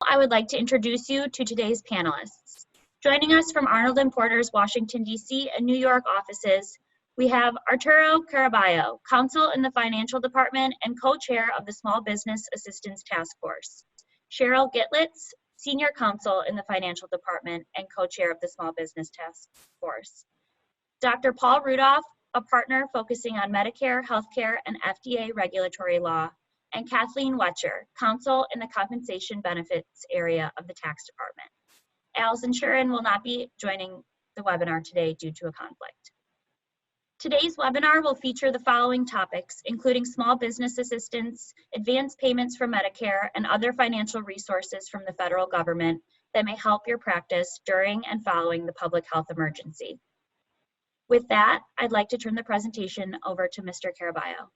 I would like to introduce you to today's panelists. Joining us from Arnold & Porter's Washington, D.C. and New York offices, we have Arturo Caraballo, Counsel in the Financial Department and Co-Chair of the Small Business Assistance Task Force. Cheryl Gitlitz, Senior Counsel in the Financial Department and Co-Chair of the Small Business Task Force. Dr. Paul Rudolph, a partner focusing on Medicare, healthcare, and FDA regulatory law, and Kathleen Wetcher, Counsel in the Compensation Benefits area of the Tax Department. Allison Shuren will not be joining the webinar today due to a conflict. Today's webinar will feature the following topics, including small business assistance, advance payments from Medicare, and other financial resources from the federal government that may help your practice during and following the public health emergency. With that, I'd like to turn the presentation over to Mr. Caraballo.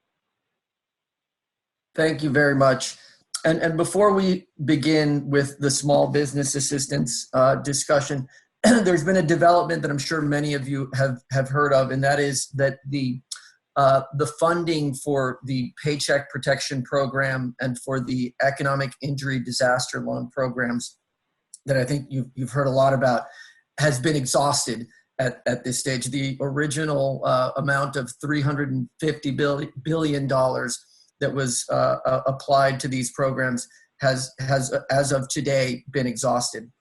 Thank you very much. And before we begin with the small business assistance discussion, there's been a development that I'm sure many of you have heard of, and that is that the funding for the Paycheck Protection Program and for the Economic Injury Disaster Loan programs that I think you've heard a lot about has been exhausted at this stage. The original amount of $350 billion that was applied to these programs has as of today been exhausted.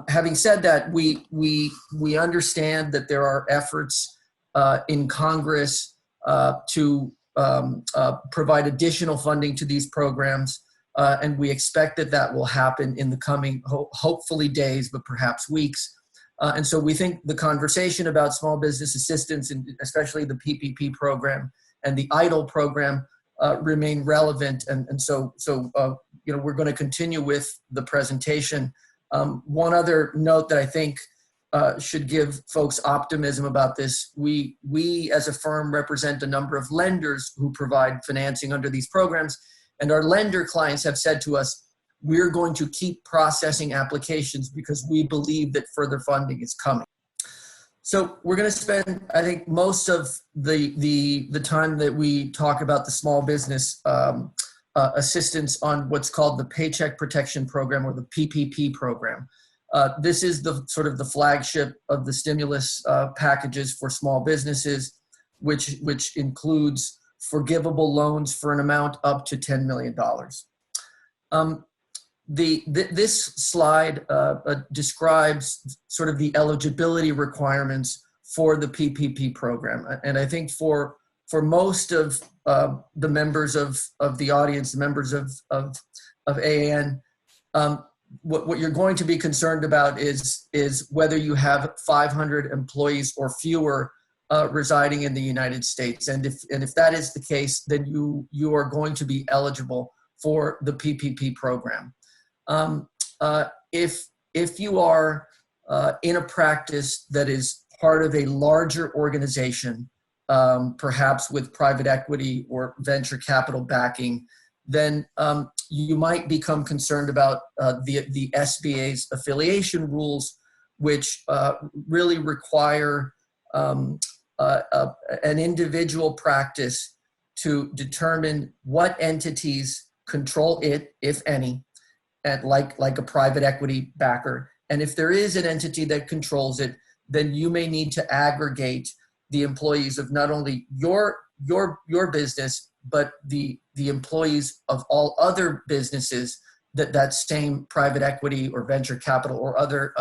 Having said that, we understand that there are efforts in Congress to provide additional funding to these programs, and we expect that will happen in the coming, hopefully days, but perhaps weeks. And so we think the conversation about small business assistance, and especially the PPP program and the EIDL program, remain relevant, and so we're going to continue with the presentation. One other note that I think should give folks optimism about this: we as a firm represent a number of lenders who provide financing under these programs, and our lender clients have said to us, we're going to keep processing applications because we believe that further funding is coming. So we're going to spend, I think, most of the time that we talk about the small business assistance on what's called the Paycheck Protection Program, or the PPP program. This is the sort of the flagship of the stimulus packages for small businesses, which includes forgivable loans for an amount up to $10 million. This slide describes sort of the eligibility requirements for the PPP program. And I think for most of the members of the audience, the members of AAN, what you're going to be concerned about is whether you have 500 employees or fewer residing in the United States. And if that is the case, then you are going to be eligible for the PPP program. If you are in a practice that is part of a larger organization, perhaps with private equity or venture capital backing, then you might become concerned about the SBA's affiliation rules, which really require an individual practice to determine what entities control it, if any, and like a private equity backer. And if there is an entity that controls it, then you may need to aggregate the employees of not only your business, but the employees of all other businesses that same private equity or venture capital or other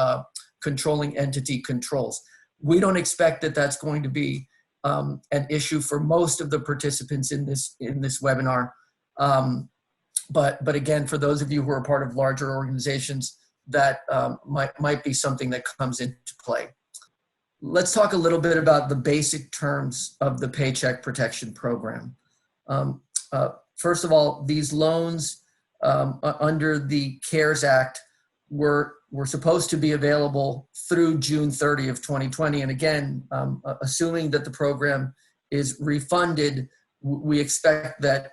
controlling entity controls. We don't expect that that's going to be an issue for most of the participants in this webinar. But again, for those of you who are part of larger organizations, that might be something that comes into play. Let's talk a little bit about the basic terms of the Paycheck Protection Program. First of all, these loans under the CARES Act were supposed to be available through June 30 of 2020. And again, assuming that the program is refunded, we expect that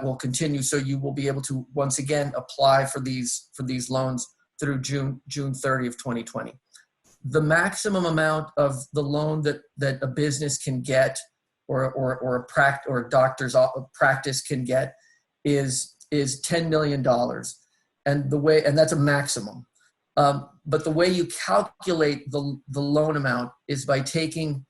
will continue. So you will be able to once again apply for these loans through June 30 of 2020. The maximum amount of the loan that a business can get, or a doctor's practice can get, is $10 million. and that's a maximum. But the way you calculate the loan amount is by taking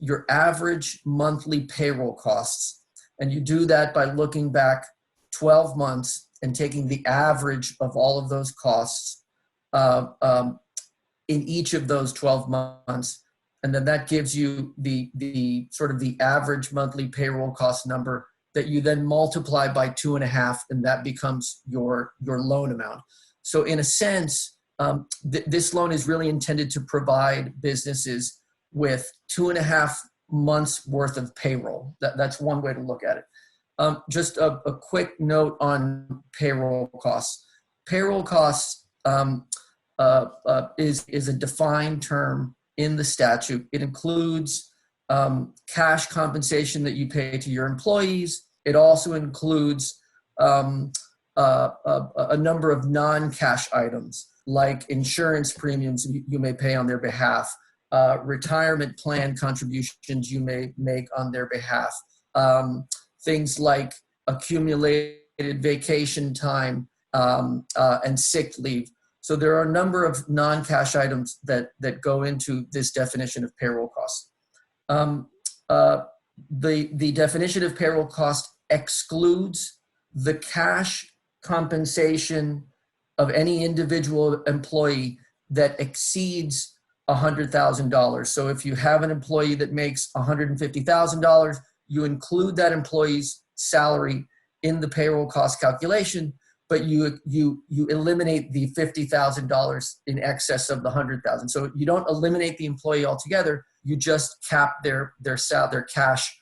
your average monthly payroll costs, and you do that by looking back 12 months and taking the average of all of those costs in each of those 12 months. And then that gives you the sort of the average monthly payroll cost number that you then multiply by 2.5, and that becomes your loan amount. So in a sense, this loan is really intended to provide businesses with 2.5 months worth of payroll. That's one way to look at it. Just a quick note on payroll costs. Payroll costs is a defined term in the statute. It includes cash compensation that you pay to your employees. It also includes a number of non-cash items like insurance premiums you may pay on their behalf, retirement plan contributions you may make on their behalf, things like accumulated vacation time and sick leave. So there are a number of non-cash items that go into this definition of payroll costs. The definition of payroll cost excludes the cash compensation of any individual employee that exceeds $100,000. So if you have an employee that makes $150,000, you include that employee's salary in the payroll cost calculation, but you eliminate the $50,000 in excess of the $100,000. So you don't eliminate the employee altogether. You just cap their cash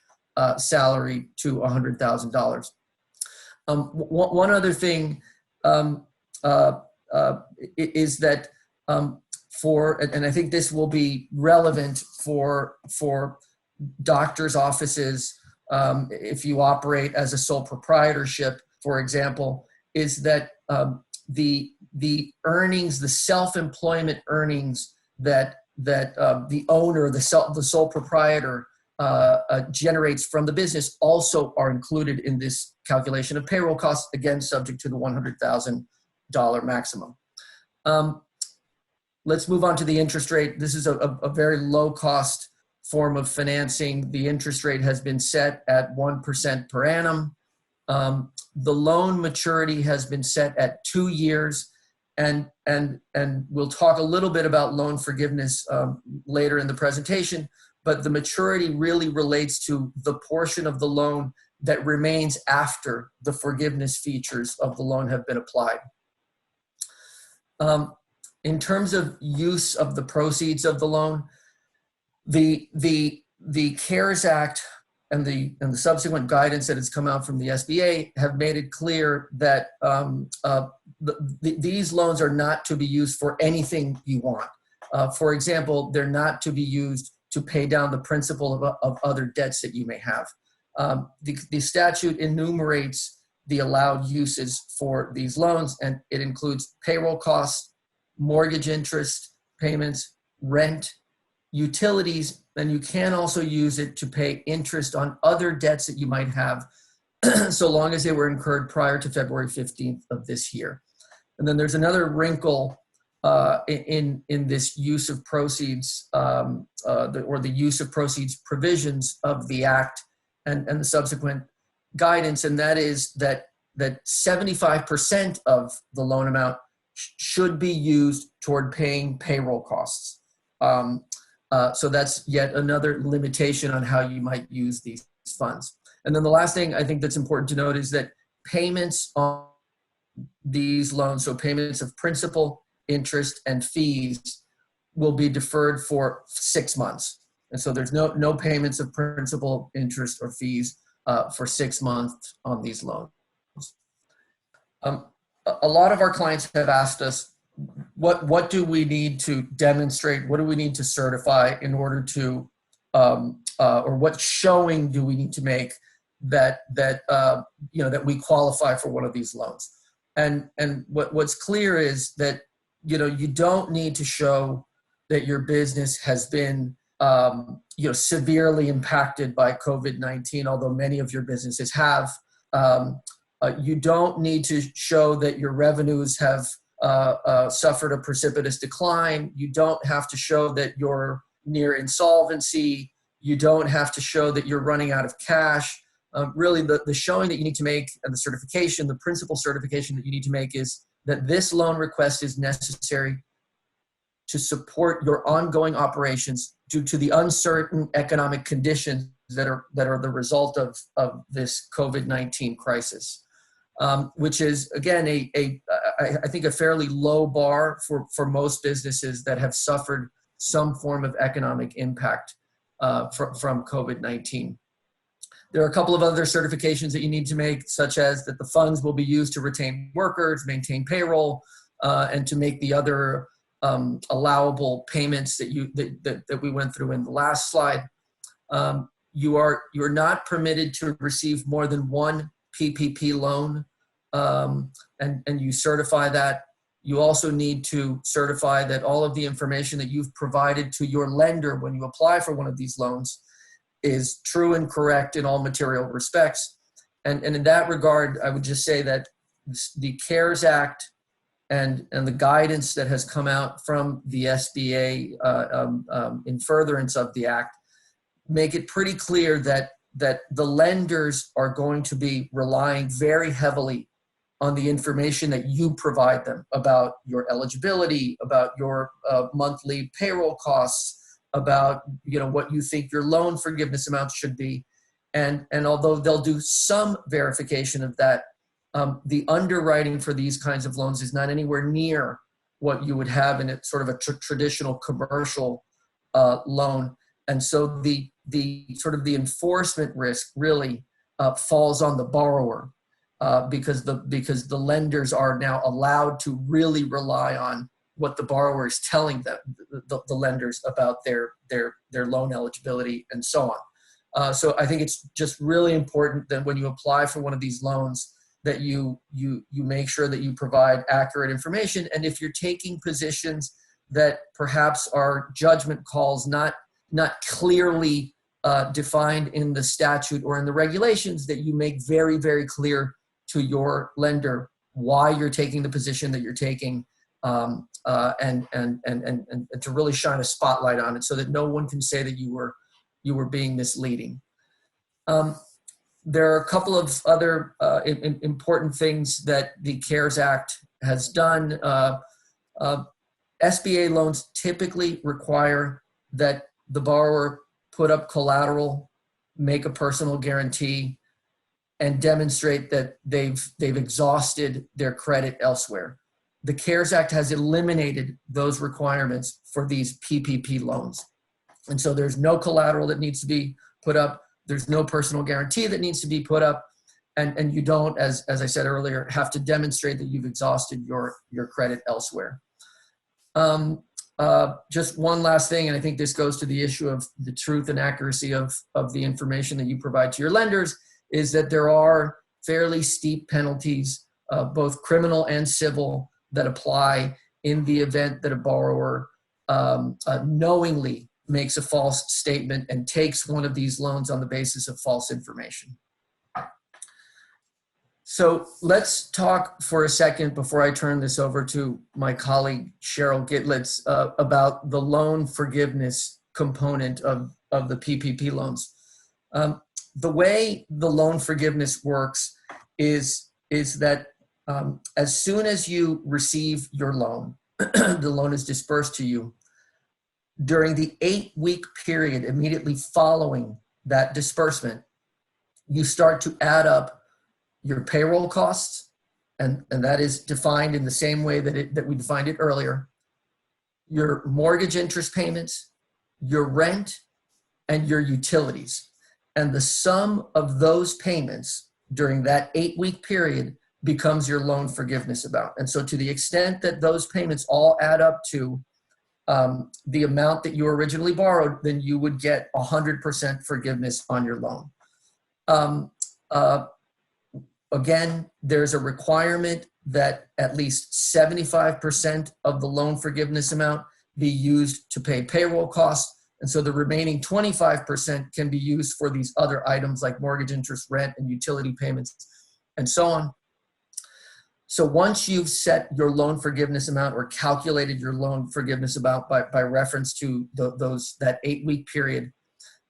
salary to $100,000. One other thing is that and I think this will be relevant for doctors' offices if you operate as a sole proprietorship, for example, is that the earnings, the self-employment earnings that the owner, the sole proprietor generates from the business also are included in this calculation of payroll costs, again, subject to the $100,000 maximum. Let's move on to the interest rate. This is a very low cost form of financing. The interest rate has been set at 1% per annum. The loan maturity has been set at 2 years, and we'll talk a little bit about loan forgiveness later in the presentation, but the maturity really relates to the portion of the loan that remains after the forgiveness features of the loan have been applied. In terms of use of the proceeds of the loan, the CARES Act and the subsequent guidance that has come out from the SBA have made it clear that these loans are not to be used for anything you want. For example, they're not to be used to pay down the principal of other debts that you may have. The statute enumerates the allowed uses for these loans, and it includes payroll costs, mortgage interest payments, rent, utilities, and you can also use it to pay interest on other debts that you might have so long as they were incurred prior to February 15th of this year. And then there's another wrinkle in this use of proceeds or the use of proceeds provisions of the Act and the subsequent guidance, and that is that 75% of the loan amount should be used toward paying payroll costs. So that's yet another limitation on how you might use these funds. And then the last thing I think that's important to note is that payments on these loans, so payments of principal, interest, and fees, will be deferred for 6 months. And so there's no payments of principal, interest, or fees for 6 months on these loans. A lot of our clients have asked us, what do we need to demonstrate? What do we need to certify in order to, or what showing do we need to make that we qualify for one of these loans? And what's clear is that you don't need to show that your business has been severely impacted by COVID-19, although many of your businesses have. You don't need to show that your revenues have suffered a precipitous decline. You don't have to show that you're near insolvency. You don't have to show that you're running out of cash. Really, the showing that you need to make and the certification, the principal certification that you need to make is that this loan request is necessary to support your ongoing operations due to the uncertain economic conditions that are the result of this COVID-19 crisis, which is, again, I think a fairly low bar for most businesses that have suffered some form of economic impact from COVID-19. There are a couple of other certifications that you need to make, such as that the funds will be used to retain workers, maintain payroll, and to make the other allowable payments that we went through in the last slide. You're not permitted to receive more than one PPP loan, and you certify that. You also need to certify that all of the information that you've provided to your lender when you apply for one of these loans is true and correct in all material respects. And in that regard, I would just say that the CARES Act and the guidance that has come out from the SBA in furtherance of the act make it pretty clear that the lenders are going to be relying very heavily on the information that you provide them about your eligibility, about your monthly payroll costs, about what you think your loan forgiveness amount should be. And although they'll do some verification of that, the underwriting for these kinds of loans is not anywhere near what you would have in a sort of a traditional commercial loan. And so the sort of the enforcement risk really falls on the borrower because the lenders are now allowed to really rely on what the borrower is telling them, the lenders, about their loan eligibility and so on. So I think it's just really important that when you apply for one of these loans, that you make sure that you provide accurate information. And if you're taking positions that perhaps are judgment calls, not clearly defined in the statute or in the regulations, that you make very, very clear to your lender why you're taking the position that you're taking, and to really shine a spotlight on it so that no one can say that you were being misleading. There are a couple of other important things that the CARES Act has done. SBA loans typically require that the borrower put up collateral, make a personal guarantee, and demonstrate that they've exhausted their credit elsewhere. The CARES Act has eliminated those requirements for these PPP loans. And so there's no collateral that needs to be put up. There's no personal guarantee that needs to be put up. And you don't, as I said earlier, have to demonstrate that you've exhausted your credit elsewhere. Just one last thing, and I think this goes to the issue of the truth and accuracy of the information that you provide to your lenders, is that there are fairly steep penalties, both criminal and civil, that apply in the event that a borrower knowingly makes a false statement and takes one of these loans on the basis of false information. So let's talk for a second, before I turn this over to my colleague Cheryl Gitlitz, about the loan forgiveness component of the PPP loans. The way the loan forgiveness works is that as soon as you receive your loan, the loan is dispersed to you. During the 8-week period immediately following that disbursement, you start to add up your payroll costs, and that is defined in the same way that we defined it earlier, your mortgage interest payments, your rent, and your utilities. And the sum of those payments during that 8-week period becomes your loan forgiveness amount. And so to the extent that those payments all add up to the amount that you originally borrowed, then you would get 100% forgiveness on your loan. Again, there's a requirement that at least 75% of the loan forgiveness amount be used to pay payroll costs. And so the remaining 25% can be used for these other items like mortgage interest, rent, and utility payments. and so on. So once you've set your loan forgiveness amount or calculated your loan forgiveness amount by reference to that 8-week period,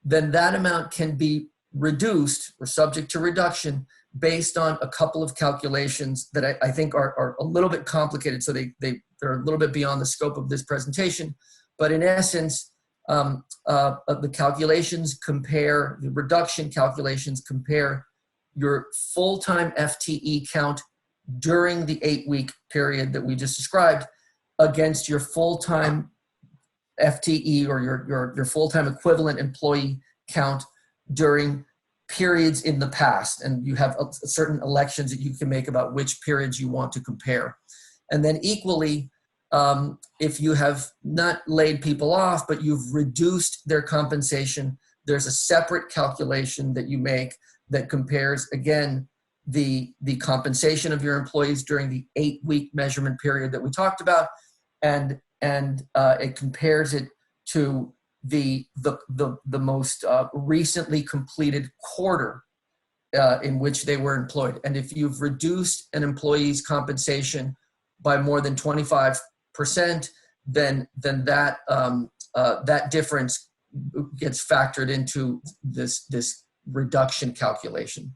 then that amount can be reduced or subject to reduction based on a couple of calculations that I think are a little bit complicated. So they're a little bit beyond the scope of this presentation. But in essence, the calculations compare, the reduction calculations compare your full-time FTE count during the 8-week period that we just described against your full-time FTE or your full-time equivalent employee count during periods in the past. And you have certain elections that you can make about which periods you want to compare. And then equally, if you have not laid people off, but you've reduced their compensation, there's a separate calculation that you make that compares, again, the compensation of your employees during the 8-week measurement period that we talked about, and it compares it to the most recently completed quarter in which they were employed. And if you've reduced an employee's compensation by more than 25%, then that difference gets factored into this reduction calculation.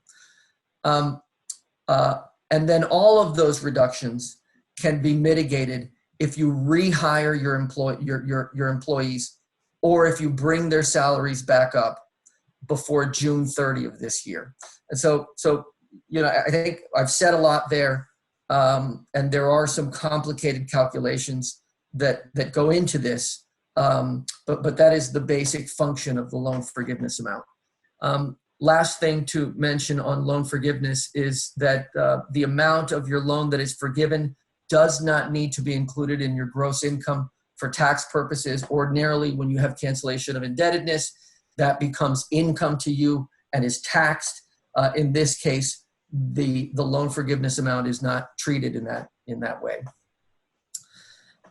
And then all of those reductions can be mitigated if you rehire your employees, or if you bring their salaries back up before June 30 of this year. And so I think I've said a lot there, and there are some complicated calculations that go into this, but that is the basic function of the loan forgiveness amount. Last thing to mention on loan forgiveness is that the amount of your loan that is forgiven does not need to be included in your gross income for tax purposes. Ordinarily, when you have cancellation of indebtedness, that becomes income to you and is taxed. In this case, the loan forgiveness amount is not treated in that way.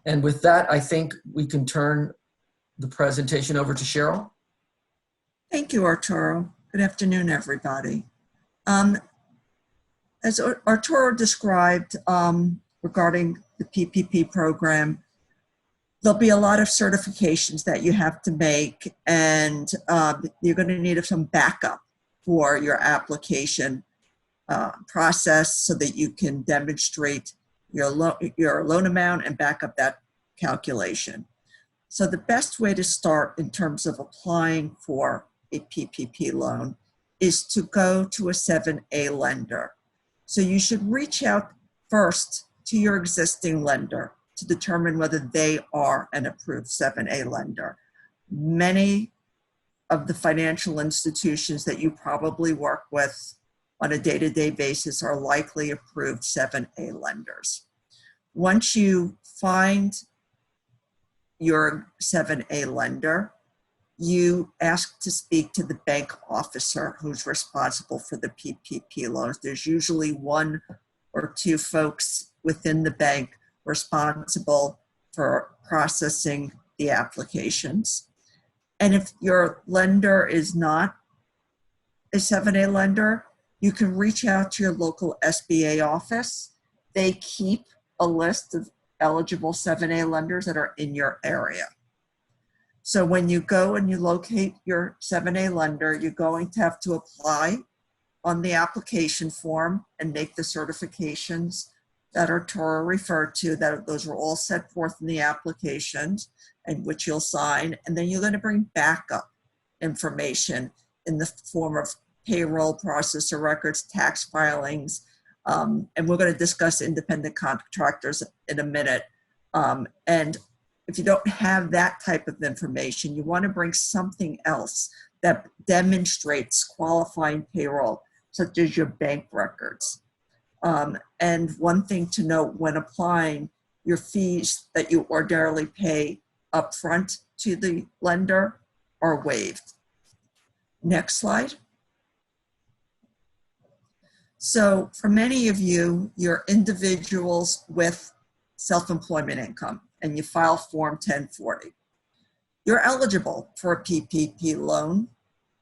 And with that, I think we can turn the presentation over to Cheryl. Thank you, Arturo. Good afternoon, everybody. As Arturo described regarding the PPP program, there'll be a lot of certifications that you have to make, and you're going to need some backup for your application process so that you can demonstrate your loan amount and back up that calculation. So the best way to start in terms of applying for a PPP loan is to go to a 7A lender. So you should reach out first to your existing lender to determine whether they are an approved 7A lender. Many of the financial institutions that you probably work with on a day-to-day basis are likely approved 7A lenders. Once you find your 7A lender, you ask to speak to the bank officer who's responsible for the PPP loans. There's usually one or two folks within the bank responsible for processing the applications. And if your lender is not a 7A lender, you can reach out to your local SBA office. They keep a list of eligible 7A lenders that are in your area. So when you go and you locate your 7A lender, you're going to have to apply on the application form and make the certifications that Arturo referred to, that those are all set forth in the applications, and which you'll sign. And then you're going to bring backup information in the form of payroll processor records, tax filings, and we're going to discuss independent contractors in a minute. And if you don't have that type of information, you want to bring something else that demonstrates qualifying payroll, such as your bank records. And one thing to note when applying, your fees that you ordinarily pay upfront to the lender are waived. Next slide. So for many of you, you're individuals with self-employment income, and you file Form 1040. You're eligible for a PPP loan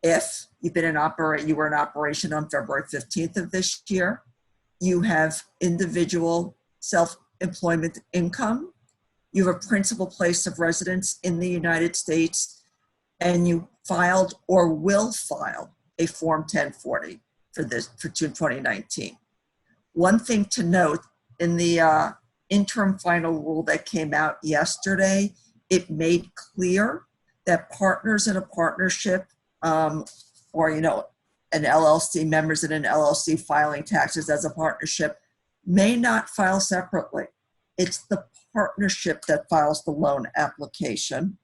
if you've been you were in operation on February 15th of this year, you have individual self-employment income, you have a principal place of residence in the United States, and you filed or will file a Form 1040 for 2019. One thing to note, in the interim final rule that came out yesterday, it made clear that partners in a partnership or, an LLC, members in an LLC filing taxes as a partnership may not file separately. It's the partnership that files the loan application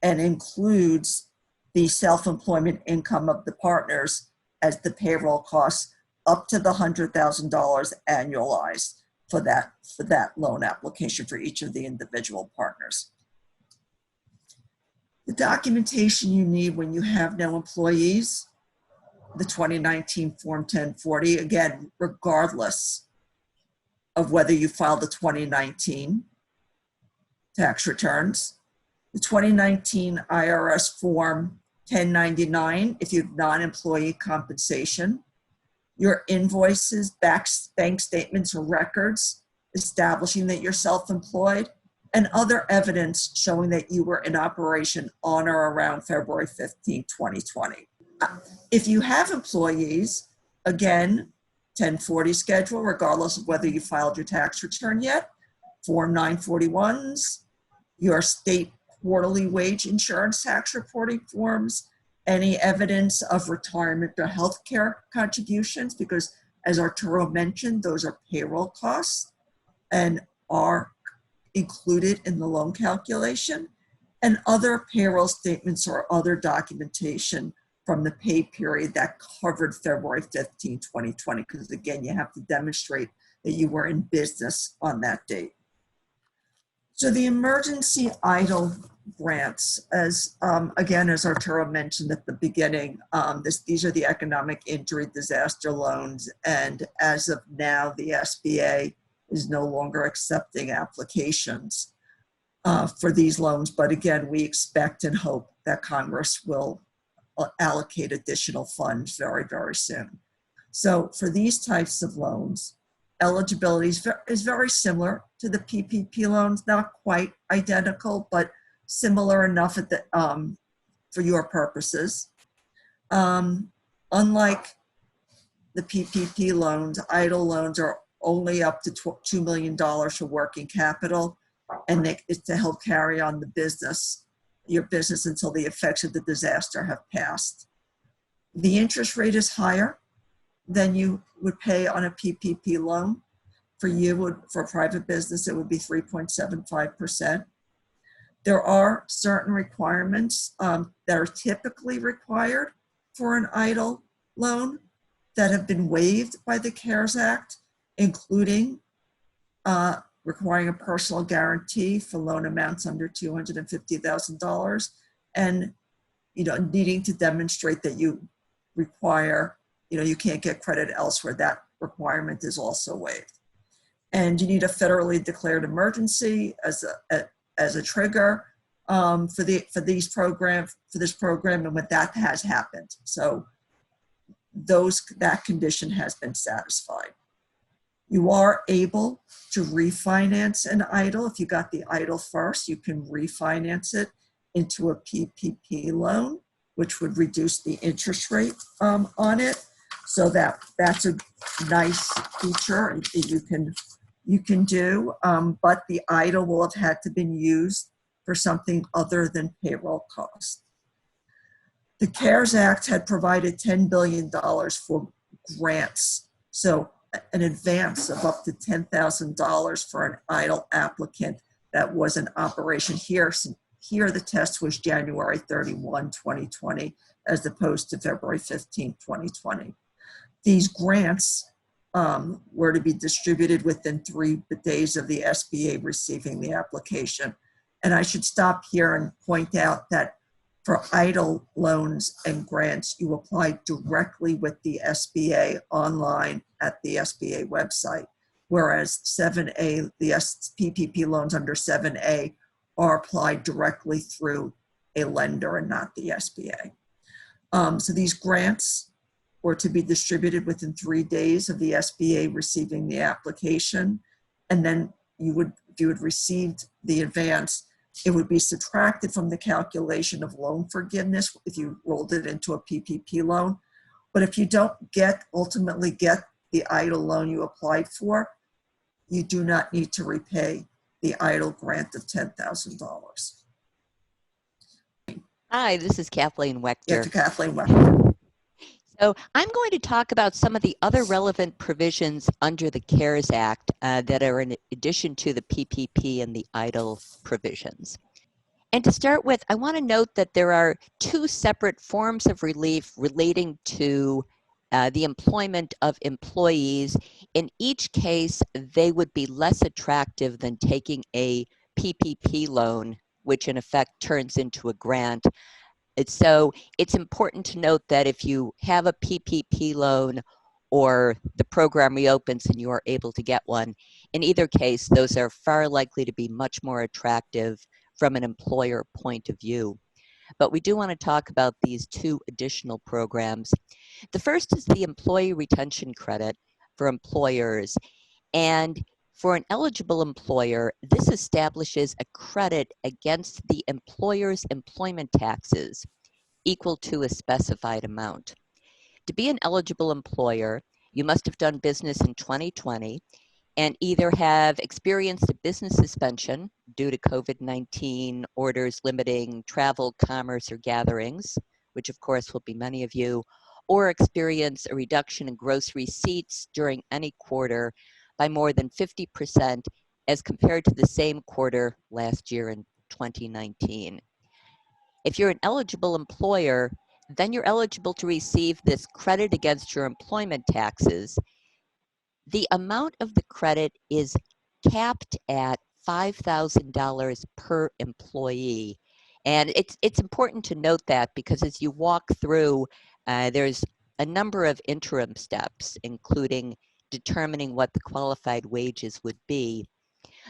and includes the self-employment income of the partners as the payroll costs up to the $100,000 annualized for that loan application for each of the individual partners. The documentation you need when you have no employees, the 2019 Form 1040, again, regardless of whether you filed the 2019 tax returns, the 2019 IRS Form 1099, if you have non-employee compensation, your invoices, bank statements, or records establishing that you're self-employed, and other evidence showing that you were in operation on or around February 15, 2020. If you have employees, again, 1040 schedule, regardless of whether you filed your tax return yet, Form 941s, your state quarterly wage insurance tax reporting forms, any evidence of retirement or healthcare contributions, because as Arturo mentioned, those are payroll costs and are included in the loan calculation, and other payroll statements or other documentation from the pay period that covered February 15, 2020, because again, you have to demonstrate that you were in business on that date. So the emergency EIDL grants, as again, as Arturo mentioned at the beginning, these are the economic injury disaster loans, and as of now, the SBA is no longer accepting applications for these loans. But again, we expect and hope that Congress will allocate additional funds very, very soon. So for these types of loans, eligibility is very similar to the PPP loans, not quite identical, but similar enough at the, for your purposes. Unlike the PPP loans, EIDL loans are only up to $2 million for working capital, and it's to help carry on your business until the effects of the disaster have passed. The interest rate is higher than you would pay on a PPP loan. For a private business, it would be 3.75%. There are certain requirements that are typically required for an EIDL loan that have been waived by the CARES Act, including requiring a personal guarantee for loan amounts under $250,000, and needing to demonstrate that you require, you can't get credit elsewhere. That requirement is also waived. And you need a federally declared emergency as a trigger for this program, and when that has happened. So that condition has been satisfied. You are able to refinance an EIDL. If you got the EIDL first, you can refinance it into a PPP loan, which would reduce the interest rate on it. So that's a nice feature you can do, but the EIDL will have had to been used for something other than payroll costs. The CARES Act had provided $10 billion for grants. So an advance of up to $10,000 for an EIDL applicant that was in operation here. Here the test was January 31, 2020, as opposed to February 15, 2020. These grants were to be distributed within 3 days of the SBA receiving the application. And I should stop here and point out that for EIDL loans and grants, you apply directly with the SBA online at the SBA website, whereas 7A, the PPP loans under 7A are applied directly through a lender and not the SBA. So these grants or to be distributed within 3 days of the SBA receiving the application. And then if you had received the advance, it would be subtracted from the calculation of loan forgiveness if you rolled it into a PPP loan. But if you don't ultimately get the EIDL loan you applied for, you do not need to repay the EIDL grant of $10,000. Hi, this is Kathleen Yeah, Wechter. to Kathleen Wechter. So I'm going to talk about some of the other relevant provisions under the CARES Act that are in addition to the PPP and the EIDL provisions. And to start with, I want to note that there are two separate forms of relief relating to the employment of employees. In each case, they would be less attractive than taking a PPP loan, which in effect turns into a grant. So it's important to note that if you have a PPP loan or the program reopens and you are able to get one, in either case, those are far likely to be much more attractive from an employer point of view. But we do want to talk about these two additional programs. The first is the Employee Retention Credit for employers. And for an eligible employer, this establishes a credit against the employer's employment taxes equal to a specified amount. To be an eligible employer, you must have done business in 2020 and either have experienced a business suspension due to COVID-19 orders limiting travel, commerce, or gatherings, which of course will be many of you, or experience a reduction in gross receipts during any quarter by more than 50% as compared to the same quarter last year in 2019. If you're an eligible employer, then you're eligible to receive this credit against your employment taxes. The amount of the credit is capped at $5,000 per employee. And it's important to note that because as you walk through, there's a number of interim steps, including determining what the qualified wages would be.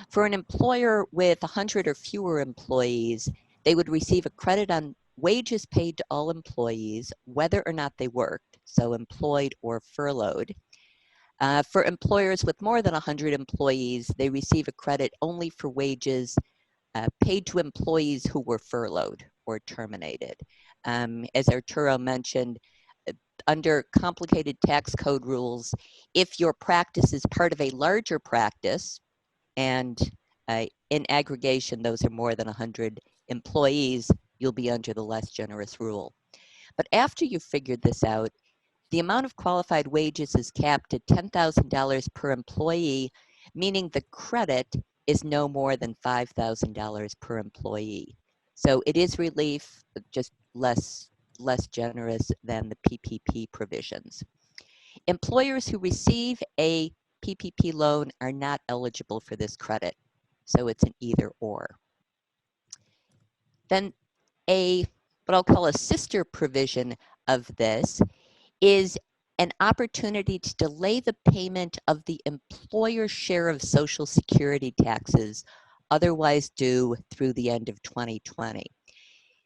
For an employer with 100 or fewer employees, they would receive a credit on wages paid to all employees, whether or not they worked, so employed or furloughed. For employers with more than 100 employees, they receive a credit only for wages paid to employees who were furloughed or terminated. As Arturo mentioned, under complicated tax code rules, if your practice is part of a larger practice, and in aggregation, those are more than 100 employees, you'll be under the less generous rule. But after you've figured this out, the amount of qualified wages is capped at $10,000 per employee, meaning the credit is no more than $5,000 per employee. So it is relief, just less generous than the PPP provisions. Employers who receive a PPP loan are not eligible for this credit. So it's an either or. Then what I'll call a sister provision of this is an opportunity to delay the payment of the employer's share of Social Security taxes otherwise due through the end of 2020.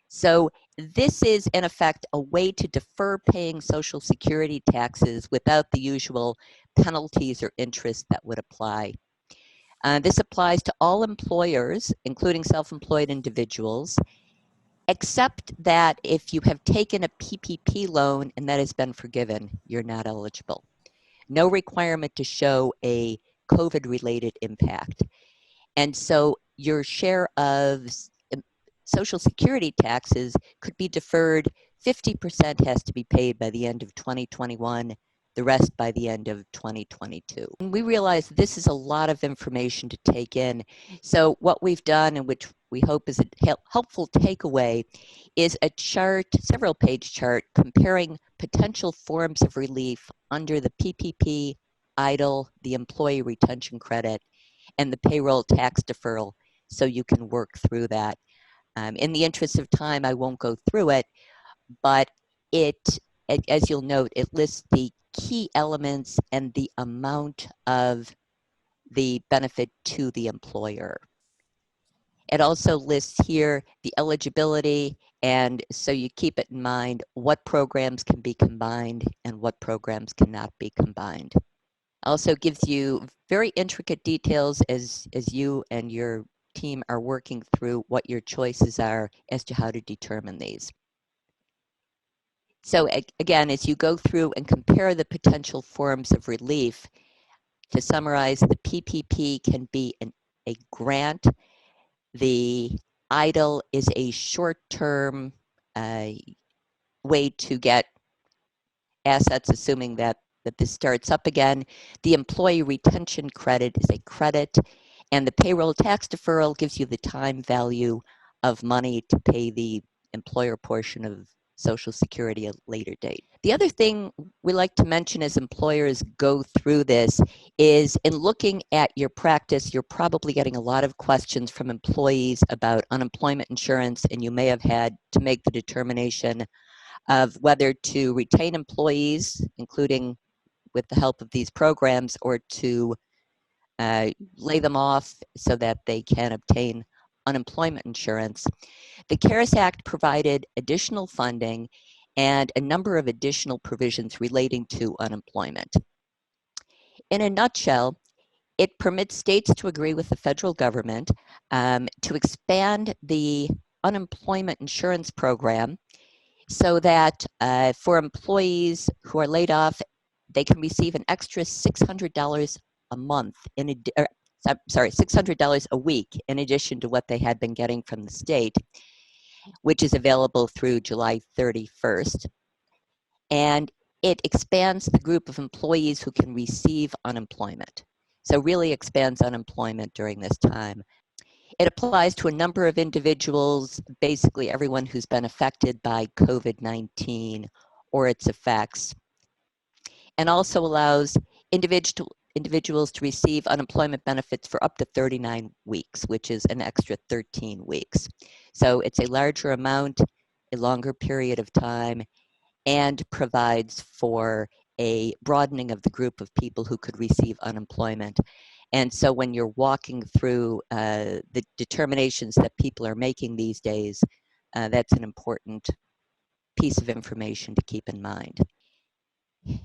So this is, in effect, a way to defer paying Social Security taxes without the usual penalties or interest that would apply. This applies to all employers, including self-employed individuals, except that if you have taken a PPP loan and that has been forgiven, you're not eligible. No requirement to show a COVID-related impact. And so your share of Social Security taxes could be deferred. 50% has to be paid by the end of 2021, the rest by the end of 2022. And we realize this is a lot of information to take in. So what we've done, and which we hope is a helpful takeaway, is a chart, several page chart, comparing potential forms of relief under the PPP, EIDL, the Employee Retention Credit, and the payroll tax deferral, so you can work through that. In the interest of time, I won't go through it, but as you'll note, it lists the key elements and the amount of the benefit to the employer. It also lists here the eligibility And so you keep it in mind what programs can be combined and what programs cannot be combined. Also gives you very intricate details as you and your team are working through what your choices are as to how to determine these. So again, as you go through and compare the potential forms of relief, to summarize, the PPP can be a grant. The EIDL is a short-term way to get assets, assuming that this starts up again. The employee retention credit is a credit, and the payroll tax deferral gives you the time value of money to pay the employer portion of Social Security at a later date. The other thing we like to mention as employers go through this is, in looking at your practice, you're probably getting a lot of questions from employees about unemployment insurance, and you may have had to make the determination of whether to retain employees, including with the help of these programs, or to lay them off so that they can obtain unemployment insurance. The CARES Act provided additional funding and a number of additional provisions relating to unemployment. In a nutshell, it permits states to agree with the federal government to expand the unemployment insurance program so that for employees who are laid off, they can receive an extra $600 a month, $600 a week in addition to what they had been getting from the state, which is available through July 31st. And it expands the group of employees who can receive unemployment. So really expands unemployment during this time. It applies to a number of individuals, basically everyone who's been affected by COVID-19 or its effects, and also allows individuals to receive unemployment benefits for up to 39 weeks, which is an extra 13 weeks. So it's a larger amount, a longer period of time, and provides for a broadening of the group of people who could receive unemployment. And so when you're walking through the determinations that people are making these days, that's an important piece of information to keep in mind.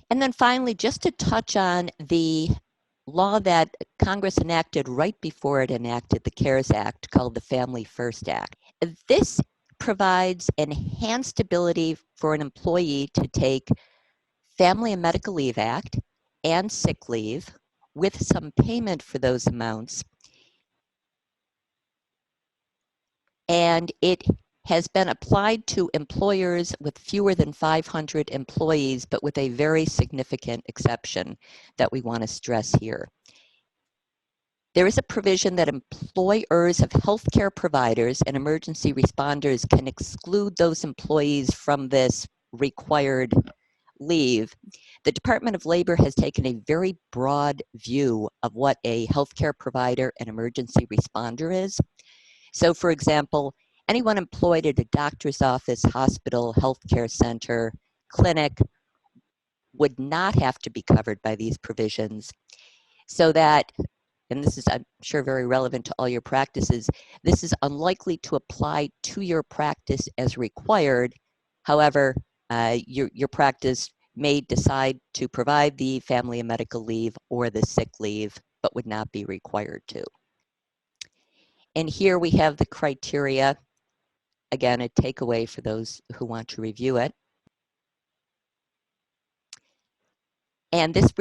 And then finally, just to touch on the law that Congress enacted right before it enacted the CARES Act, called the Family First Act. This provides enhanced ability for an employee to take Family and Medical Leave Act and sick leave with some payment for those amounts. And it has been applied to employers with fewer than 500 employees, but with a very significant exception that we want to stress here. There is a provision that employers of healthcare providers and emergency responders can exclude those employees from this required leave. The Department of Labor has taken a very broad view of what a healthcare provider and emergency responder is. So, for example, anyone employed at a doctor's office, hospital, healthcare center, clinic would not have to be covered by these provisions, so that, and this is, I'm sure, very relevant to all your practices, this is unlikely to apply to your practice as required. However, your practice may decide to provide the family and medical leave or the sick leave, but would not be required to. And here we have the criteria. Again, a takeaway for those who want to review it. And this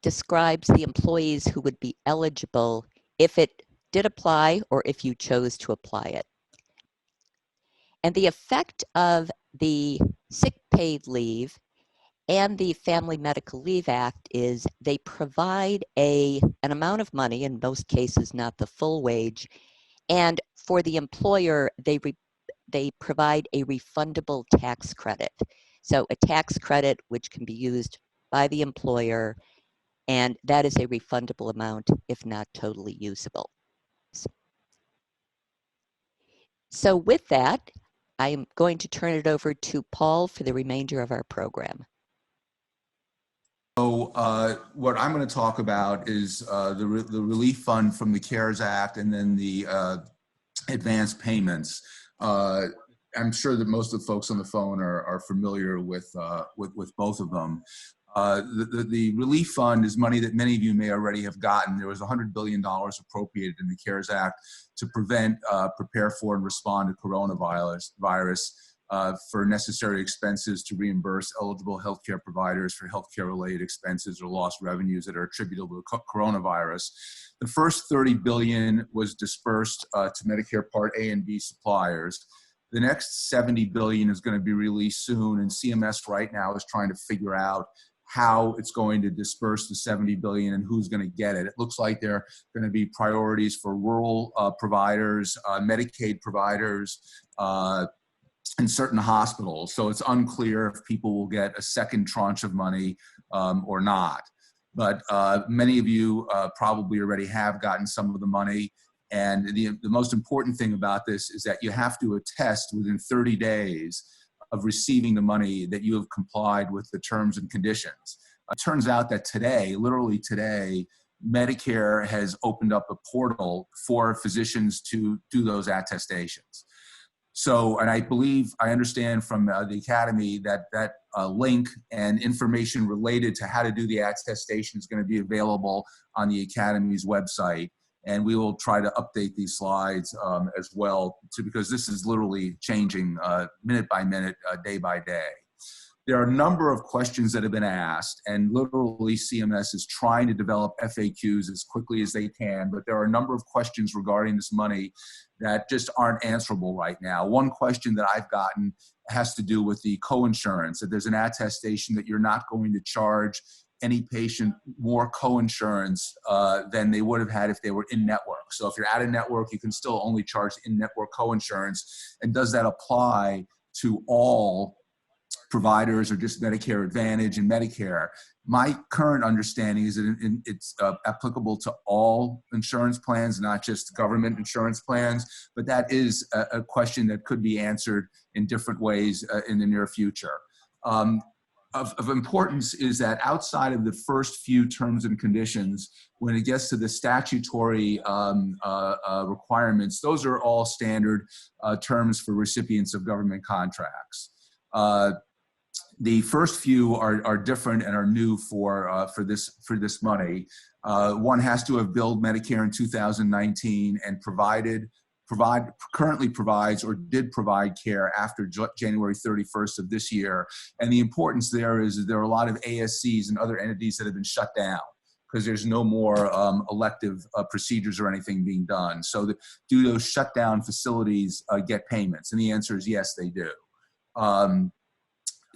describes the employees who would be eligible if it did apply or if you chose to apply it. And the effect of the sick paid leave and the Family Medical Leave Act is they provide an amount of money, in most cases not the full wage, and for the employer, they provide a refundable tax credit. So a tax credit which can be used by the employer, and that is a refundable amount if not totally usable. So with that, I'm going to turn it over to Paul for the remainder of our program. So what I'm going to talk about is the relief fund from the CARES Act and then the advance payments. I'm sure that most of the folks on the phone are familiar with both of them. The relief fund is money that many of you may already have gotten. There was $100 billion appropriated in the CARES Act to prevent, prepare for, and respond to coronavirus for necessary expenses to reimburse eligible healthcare providers for healthcare-related expenses or lost revenues that are attributable to coronavirus. The first $30 billion was dispersed to Medicare Part A and B suppliers. The next $70 billion is going to be released soon, and CMS right now is trying to figure out how it's going to disperse the $70 billion and who's going to get it. It looks like there are going to be priorities for rural providers, Medicaid providers, and certain hospitals. So it's unclear if people will get a second tranche of money or not. But many of you probably already have gotten some of the money. And the most important thing about this is that you have to attest within 30 days of receiving the money that you have complied with the terms and conditions. It turns out that today, literally today, Medicare has opened up a portal for physicians to do those attestations. So, and I understand from the Academy that link and information related to how to do the attestation is going to be available on the Academy's website. And we will try to update these slides as well, because this is literally changing minute by minute, day by day. There are a number of questions that have been asked, and literally CMS is trying to develop FAQs as quickly as they can, but there are a number of questions regarding this money that just aren't answerable right now. One question that I've gotten has to do with the coinsurance, that there's an attestation that you're not going to charge any patient more coinsurance than they would have had if they were in network. So if you're out of network, you can still only charge in-network coinsurance. And does that apply to all providers or just Medicare Advantage and Medicare? My current understanding is that it's applicable to all insurance plans, not just government insurance plans, but that is a question that could be answered in different ways in the near future. Of importance is that outside of the first few terms and conditions, when it gets to the statutory requirements, those are all standard terms for recipients of government contracts. The first few are different and are new for this money. One has to have billed Medicare in 2019 and currently provides or did provide care after January 31st of this year. And the importance there is that there are a lot of ASCs and other entities that have been shut down because there's no more elective procedures or anything being done. So do those shut down facilities get payments? And the answer is yes, they do.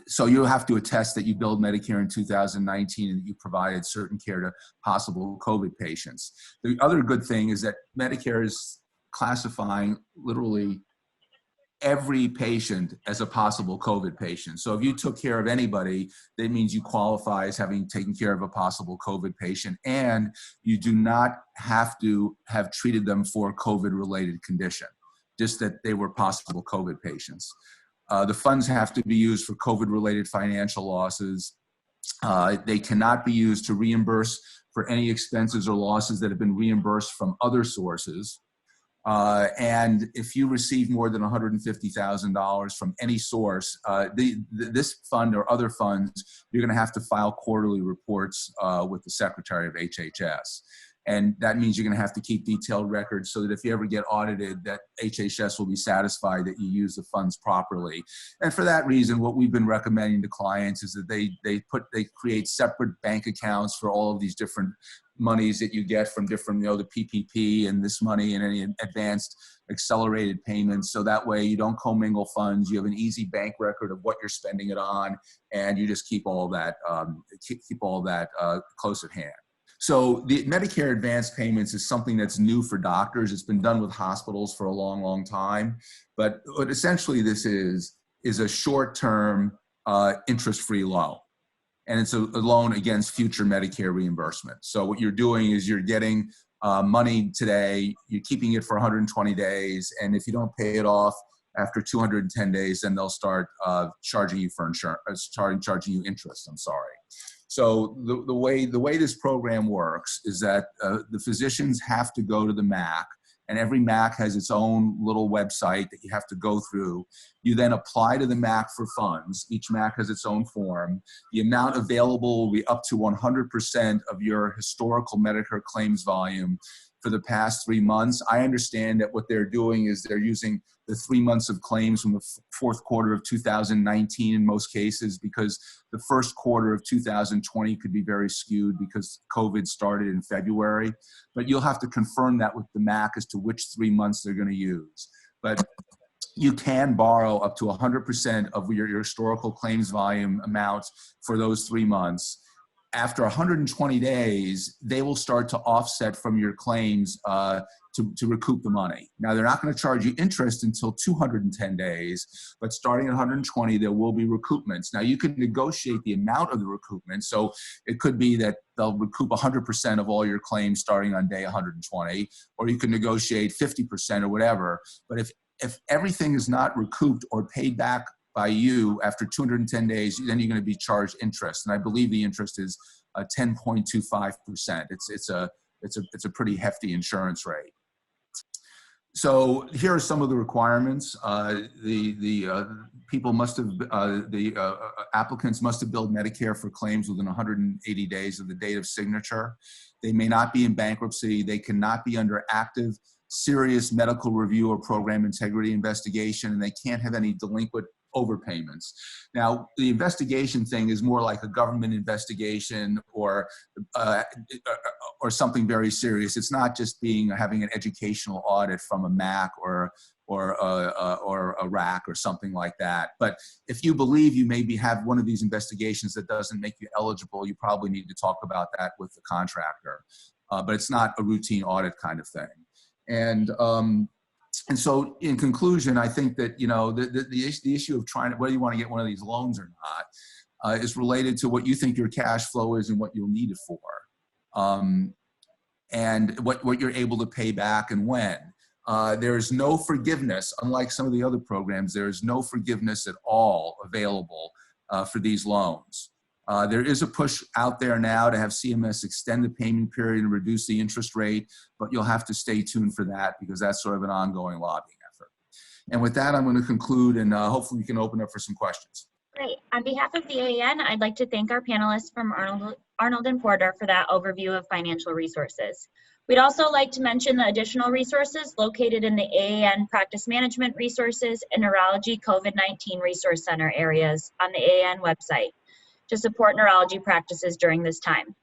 So you'll have to attest that you billed Medicare in 2019 and that you provided certain care to possible COVID patients. The other good thing is that Medicare is classifying literally every patient as a possible COVID patient. So if you took care of anybody, that means you qualify as having taken care of a possible COVID patient, and you do not have to have treated them for a COVID-related condition, just that they were possible COVID patients. The funds have to be used for COVID-related financial losses. They cannot be used to reimburse for any expenses or losses that have been reimbursed from other sources. And if you receive more than $150,000 from any source, this fund or other funds, you're going to have to file quarterly reports with the Secretary of HHS. And that means you're going to have to keep detailed records so that if you ever get audited, that HHS will be satisfied that you use the funds properly. And for that reason, what we've been recommending to clients is that they create separate bank accounts for all of these different monies that you get from different, the PPP and this money and any advanced accelerated payments. So that way you don't commingle funds. You have an easy bank record of what you're spending it on, and you just keep all that close at hand. So the Medicare advance payments is something that's new for doctors. It's been done with hospitals for a long, long time. But what essentially this is a short-term interest-free loan. And it's a loan against future Medicare reimbursement. So what you're doing is you're getting money today, you're keeping it for 120 days, and if you don't pay it off after 210 days, then they'll start charging you for insurance, charging you interest, I'm sorry. So the way this program works is that the physicians have to go to the MAC and every MAC has its own little website that you have to go through. You then apply to the MAC for funds. Each MAC has its own form. The amount available will be up to 100% of your historical Medicare claims volume for the past 3 months. I understand that what they're doing is they're using the 3 months of claims from the fourth quarter of 2019 in most cases, because the first quarter of 2020 could be very skewed because COVID started in February. But you'll have to confirm that with the MAC as to which 3 months they're going to use. But you can borrow up to 100% of your historical claims volume amounts for those 3 months. After 120 days, they will start to offset from your claims to recoup the money. Now, they're not going to charge you interest until 210 days, but starting at 120, there will be recoupments. Now, you can negotiate the amount of the recoupment. So it could be that they'll recoup 100% of all your claims starting on day 120, or you can negotiate 50% or whatever. But if everything is not recouped or paid back by you after 210 days, then you're going to be charged interest, and I believe the interest is 10.25%. It's a pretty hefty insurance rate. So here are some of the requirements. People must have applicants must have billed Medicare for claims within 180 days of the date of signature. They may not be in bankruptcy. They cannot be under active, serious medical review or program integrity investigation, and they can't have any delinquent overpayments. Now, the investigation thing is more like a government investigation or something very serious. It's not just having an educational audit from a MAC or a RAC or something like that. But if you believe you maybe have one of these investigations that doesn't make you eligible, you probably need to talk about that with the contractor. But it's not a routine audit kind of thing. And so, in conclusion, I think that the issue of whether you want to get one of these loans or not is related to what you think your cash flow is and what you'll need it for, and what you're able to pay back and when. There is no forgiveness, unlike some of the other programs. There is no forgiveness at all available for these loans. There is a push out there now to have CMS extend the payment period and reduce the interest rate, but you'll have to stay tuned for that because that's sort of an ongoing lobbying effort. And with that, I'm going to conclude, and hopefully we can open up for some questions. Great. On behalf of the AAN, I'd like to thank our panelists from Arnold and Porter for that overview of financial resources. We'd also like to mention the additional resources located in the AAN Practice Management Resources and Neurology COVID-19 Resource Center areas on the AAN website to support neurology practices during this time.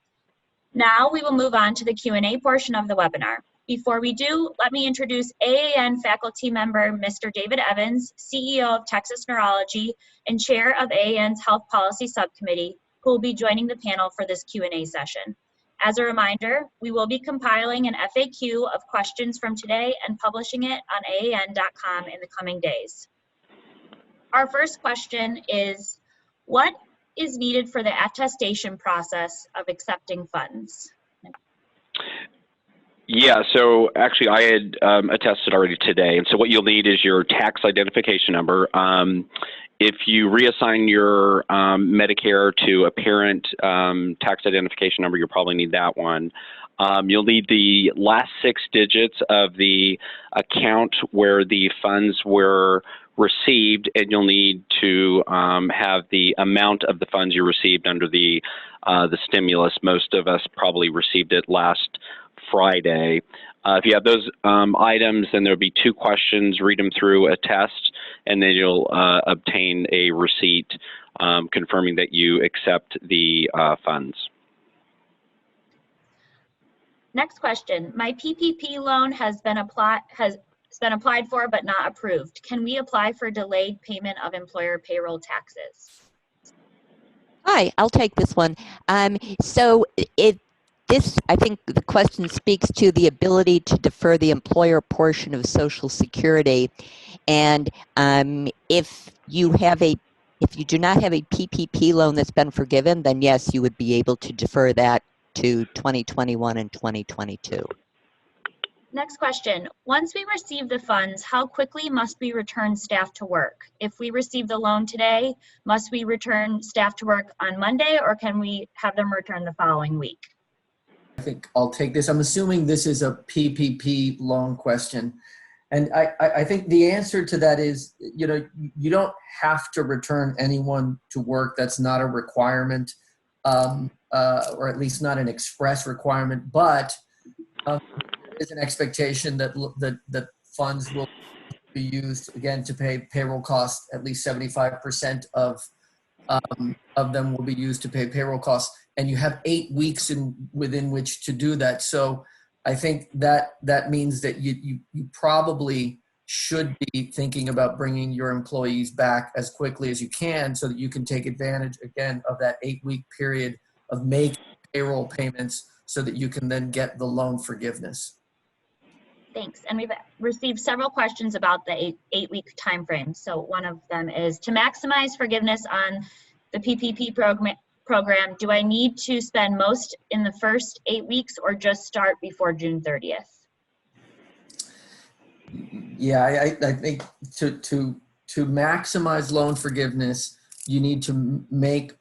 Now we will move on to the Q&A portion of the webinar. Before we do, let me introduce AAN faculty member, Mr. David Evans, CEO of Texas Neurology and Chair of AAN's Health Policy Subcommittee, who will be joining the panel for this Q&A session. As a reminder, we will be compiling an FAQ of questions from today and publishing it on AAN.com in the coming days. Our first question is, what is needed for the attestation process of accepting funds? Yeah, so actually I had attested already today. And so what you'll need is your tax identification number. If you reassign your Medicare to a parent tax identification number, you'll probably need that one. You'll need the last 6 digits of the account where the funds were received, and you'll need to have the amount of the funds you received under the stimulus. Most of us probably received it last Friday. If you have those items, then there'll be 2 questions. Read them through, attest, and then you'll obtain a receipt confirming that you accept the funds. Next question. My PPP loan has been applied for but not approved. Can we apply for delayed payment of employer payroll taxes? Hi, I'll take this one. I think the question speaks to the ability to defer the employer portion of Social Security. And if you do not have a PPP loan that's been forgiven, then yes, you would be able to defer that to 2021 and 2022. Next question. Once we receive the funds, how quickly must we return staff to work? If we receive the loan today, must we return staff to work on Monday, or can we have them return the following week? think I'll take this. I'm assuming this is a PPP loan question. And I think the answer to that is, you don't have to return anyone to work. That's not a requirement, or at least not an express requirement. But there is an expectation that funds will be used, again, to pay payroll costs. At least 75% of them will be used to pay payroll costs. And you have 8 weeks within which to do that. So I think that means that you probably should be thinking about bringing your employees back as quickly as you can so that you can take advantage, again, of that 8-week period of making payroll payments so that you can then get the loan forgiveness. Thanks. And we've received several questions about the eight-week time frame. So one of them is, to maximize forgiveness on the PPP program, do I need to spend most in the first 8 weeks or just start before June 30th? Yeah, I think to maximize loan forgiveness, you need to make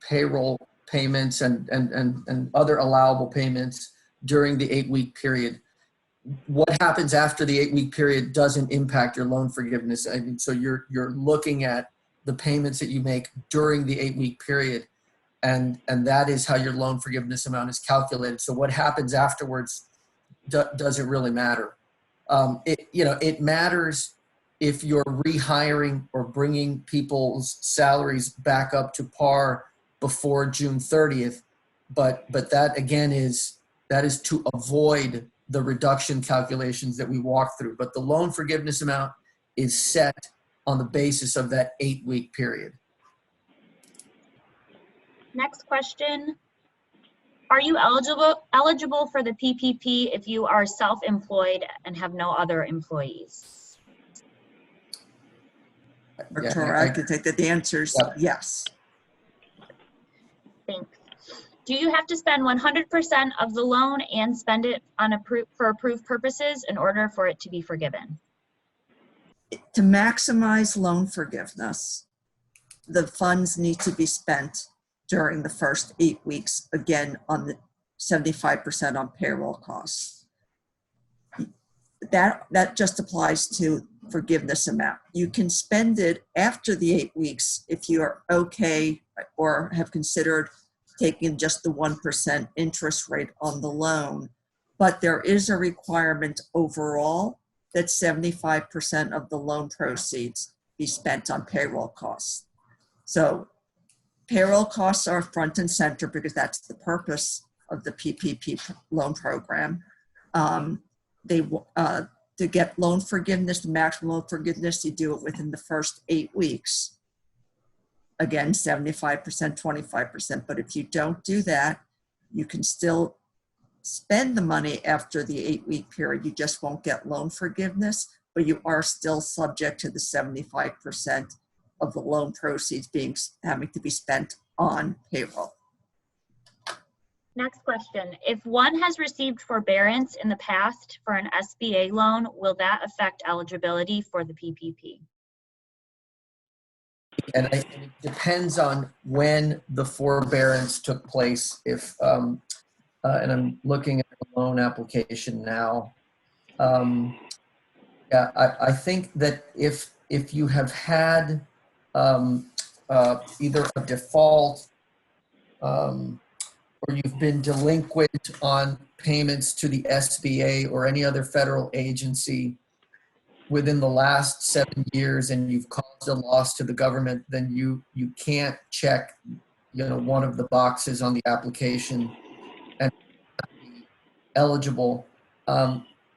payroll payments and other allowable payments during the 8-week period. What happens after the 8-week period doesn't impact your loan forgiveness. I mean, so you're looking at the payments that you make during the 8-week period, and that is how your loan forgiveness amount is calculated. So what happens afterwards doesn't really matter. It matters if you're rehiring or bringing people's salaries back up to par before June 30th, but that again is to avoid the reduction calculations that we walked through. But the loan forgiveness amount is set on the basis of that 8-week period. Next question. Are you eligible for the PPP if you are self-employed and have no other employees? Victoria, I can take that. The answer is yes. Thanks. Do you have to spend 100% of the loan and spend it on for approved purposes in order for it to be forgiven? To maximize loan forgiveness, the funds need to be spent during the first 8 weeks, again, on the 75% on payroll costs. That just applies to forgiveness amount. You can spend it after the 8 weeks if you are okay or have considered taking just the 1% interest rate on the loan. But there is a requirement overall that 75% of the loan proceeds be spent on payroll costs. So payroll costs are front and center because that's the purpose of the PPP loan program. To get loan forgiveness, the maximum loan forgiveness, you do it within the first 8 weeks. Again, 75%, 25%. But if you don't do that, you can still spend the money after the 8-week period. You just won't get loan forgiveness, but you are still subject to the 75% of the loan proceeds having to be spent on payroll. Next question. If one has received forbearance in the past for an SBA loan, will that affect eligibility for the PPP? And it depends on when the forbearance took place. If and I'm looking at the loan application now. I think that if you have had either a default or you've been delinquent on payments to the SBA or any other federal agency within the last 7 years and you've caused a loss to the government, then you can't check one of the boxes on the application and be eligible.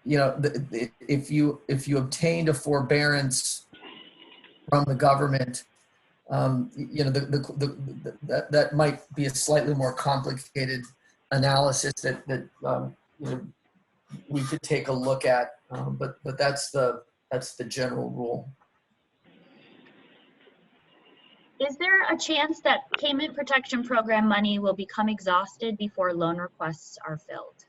If you obtained a forbearance from the government, that might be a slightly more complicated analysis that we could take a look at, but that's the general rule. Is there a chance that Payment Protection Program money will become exhausted before loan requests are filled?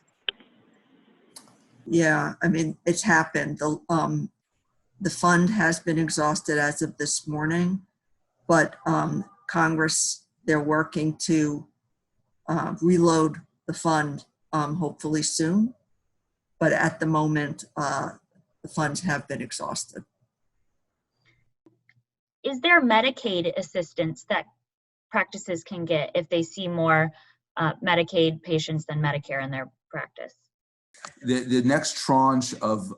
Yeah, I mean, it's happened. The fund has been exhausted as of this morning, but Congress, they're working to reload the fund hopefully soon. But at the moment, the funds have been exhausted. Is there Medicaid assistance that practices can get if they see more Medicaid patients than Medicare in their practice? The next tranche of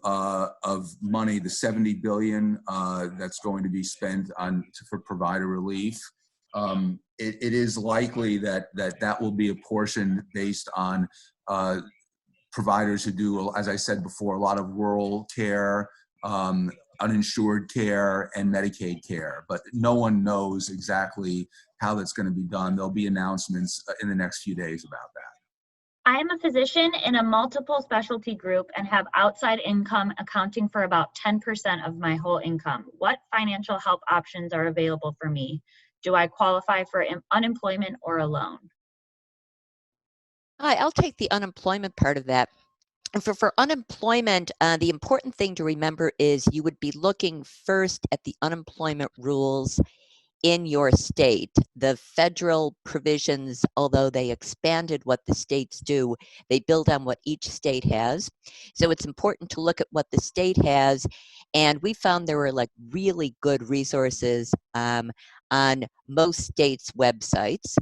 money, the $70 billion that's going to be spent for provider relief, it is likely that will be a portion based on providers who do, as I said before, a lot of rural care, uninsured care, and Medicaid care. But no one knows exactly how that's going to be done. There'll be announcements in the next few days about that. I am a physician in a multiple specialty group and have outside income accounting for about 10% of my whole income. What financial help options are available for me? Do I qualify for unemployment or a loan? Hi, I'll take the unemployment part of that. And for unemployment, the important thing to remember is you would be looking first at the unemployment rules in your state. The federal provisions, although they expanded what the states do, they build on what each state has. So it's important to look at what the state has. And we found there were like really good resources on most states' websites.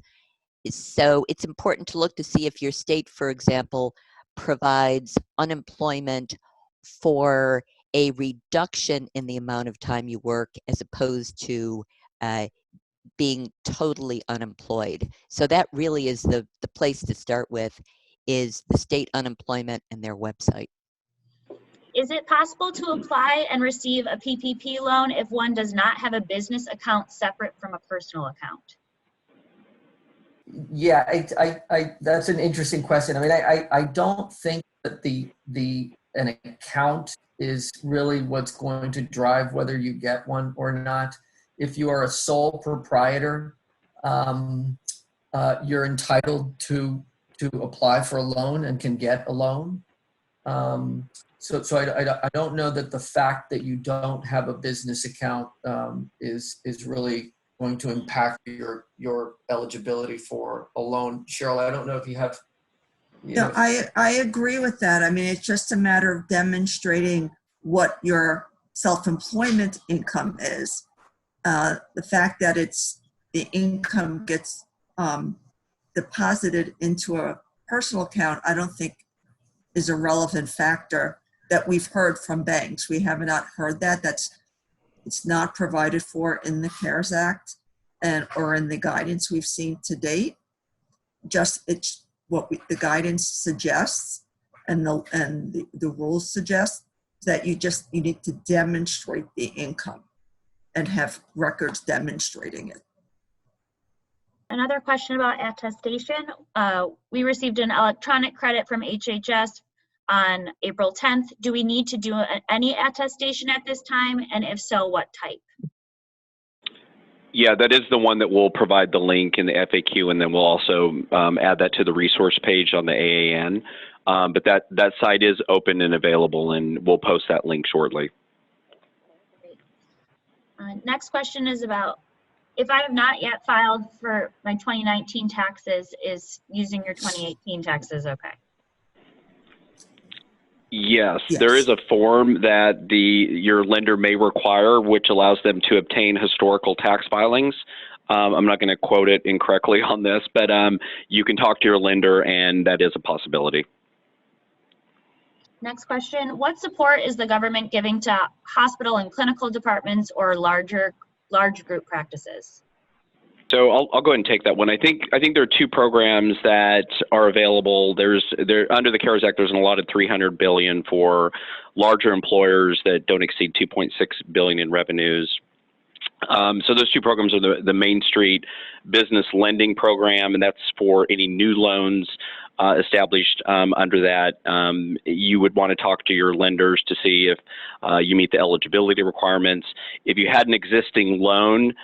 So it's important to look to see if your state, for example, provides unemployment for a reduction in the amount of time you work as opposed to being totally unemployed. So that really is the place to start with, is the state unemployment and their website. Is it possible to apply and receive a PPP loan if one does not have a business account separate from a personal account? Yeah, I that's an interesting question. I mean, I don't think that an account is really what's going to drive whether you get one or not. If you are a sole proprietor, you're entitled to apply for a loan and can get a loan. So I don't know that the fact that you don't have a business account is really going to impact your eligibility for a loan. Cheryl, I don't know if you have. Yeah, I agree with that. I mean, it's just a matter of demonstrating what your self-employment income is. The fact that the income gets deposited into a personal account, I don't think is a relevant factor that we've heard from banks. We have not heard that. It's not provided for in the CARES Act or in the guidance we've seen to date. Just it's what the guidance suggests and the rules suggest that you need to demonstrate the income and have records demonstrating it. Another question about attestation. We received an electronic credit from HHS on April 10th. Do we need to do any attestation at this time? And if so, what type? Yeah, that is the one that we'll provide the link in the FAQ, and then we'll also add that to the resource page on the AAN. But that site is open and available, and we'll post that link shortly. Next question is about, if I have not yet filed for my 2019 taxes, is using your 2018 taxes okay? Yes, there is a form that your lender may require, which allows them to obtain historical tax filings. I'm not going to quote it incorrectly on this, but you can talk to your lender, and that is a possibility. Next question, what support is the government giving to hospital and clinical departments or large group practices? So I'll go ahead and take that one. I think there are two programs that are available. Under the CARES Act, there's an allotted $300 billion for larger employers that don't exceed $2.6 billion in revenues. So those two programs are the Main Street Business Lending Program, and that's for any new loans established under that. You would want to talk to your lenders to see if you meet the eligibility requirements. If you had an existing loan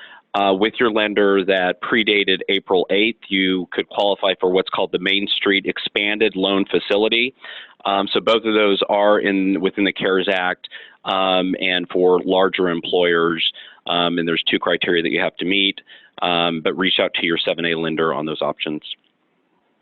with your lender that predated April 8th, you could qualify for what's called the Main Street Expanded Loan Facility. So both of those are within the CARES Act and for larger employers. And there's two criteria that you have to meet, but reach out to your 7A lender on those options.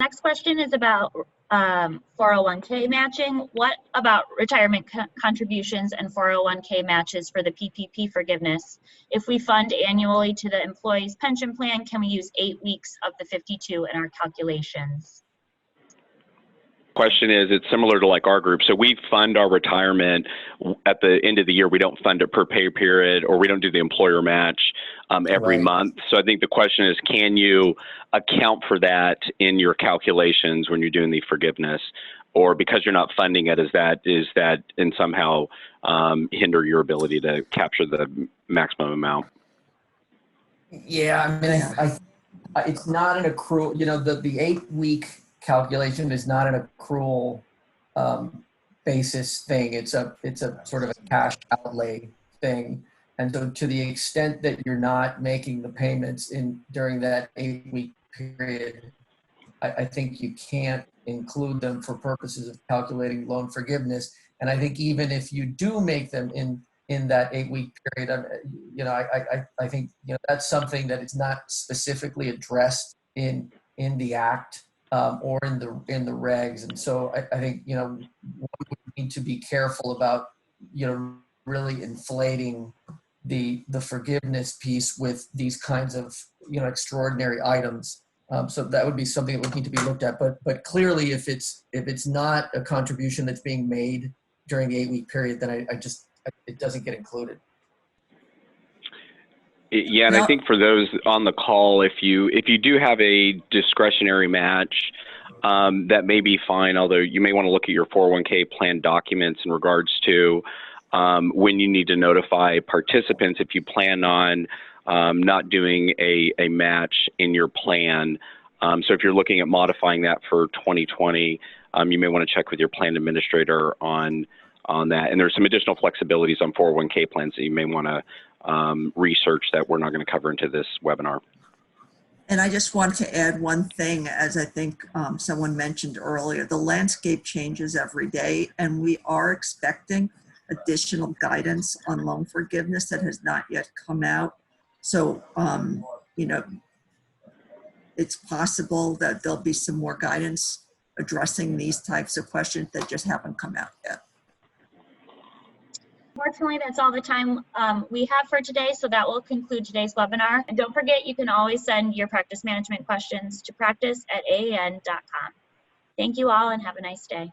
Next question is about 401k matching. What about retirement contributions and 401k matches for the PPP forgiveness? If we fund annually to the employee's pension plan, can we use 8 weeks of the 52 in our calculations? Question is, it's similar to like our group. So we fund our retirement at the end of the year. We don't fund it per pay period, or we don't do the employer match every Right. month. So I think the question is, can you account for that in your calculations when you're doing the forgiveness? Or because you're not funding it, is that in somehow hinder your ability to capture the maximum amount? Yeah, I mean, it's not an accrual. You know, the 8-week calculation is not an accrual basis thing. It's a sort of a cash outlay thing. And so to the extent that you're not making the payments during that 8-week period, I think you can't include them for purposes of calculating loan forgiveness. And I think even if you do make them in that 8-week period, you know, I think, you know, that's something that is not specifically addressed in the act or in the regs. And so I think, you know, one would need to be careful about, you know, really inflating the forgiveness piece with these kinds of, you know, extraordinary items. So that would be something that would need to be looked at. But clearly, if it's not a contribution that's being made during the 8-week period, then it doesn't get included. Yeah, and I think for those on the call, if you do have a discretionary match, that may be fine. Although you may want to look at your 401k plan documents in regards to when you need to notify participants if you plan on not doing a match in your plan. So if you're looking at modifying that for 2020, you may want to check with your plan administrator on that. And there's some additional flexibilities on 401k plans that you may want to research that we're not going to cover into this webinar. And I just want to add one thing, as I think someone mentioned earlier, the landscape changes every day, and we are expecting additional guidance on loan forgiveness that has not yet come out. So, you know, it's possible that there'll be some more guidance addressing these types of questions that just haven't come out yet. Unfortunately, that's all the time we have for today, so that will conclude today's webinar. And don't forget, you can always send your practice management questions to practice@aan.com. Thank you all and have a nice day.